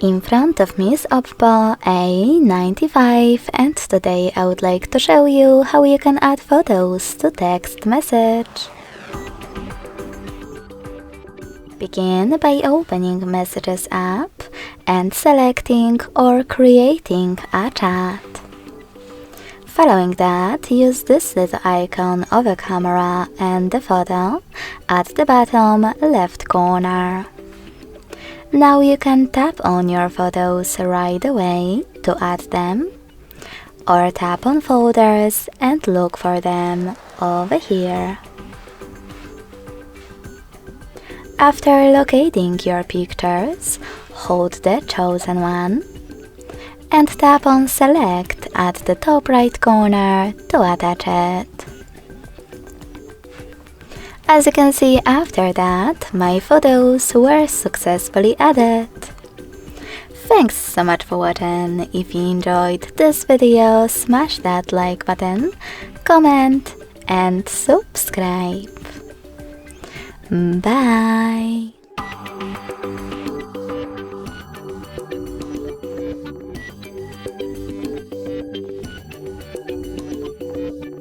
In front of me is OPPO A95 and today I would like to show you how you can add photos to text message. Begin by opening Messages app and selecting or creating a chat. Following that, use this little icon of a camera and the photo at the bottom left corner. Now you can tap on your photos right away to add them, or tap on folders and look for them over here. After locating your pictures, hold the chosen one and tap on Select at the top right corner to attach it. As you can see, after that, my photos were successfully added. Thanks so much for watching. If you enjoyed this video, smash that like button, comment and subscribe. Bye!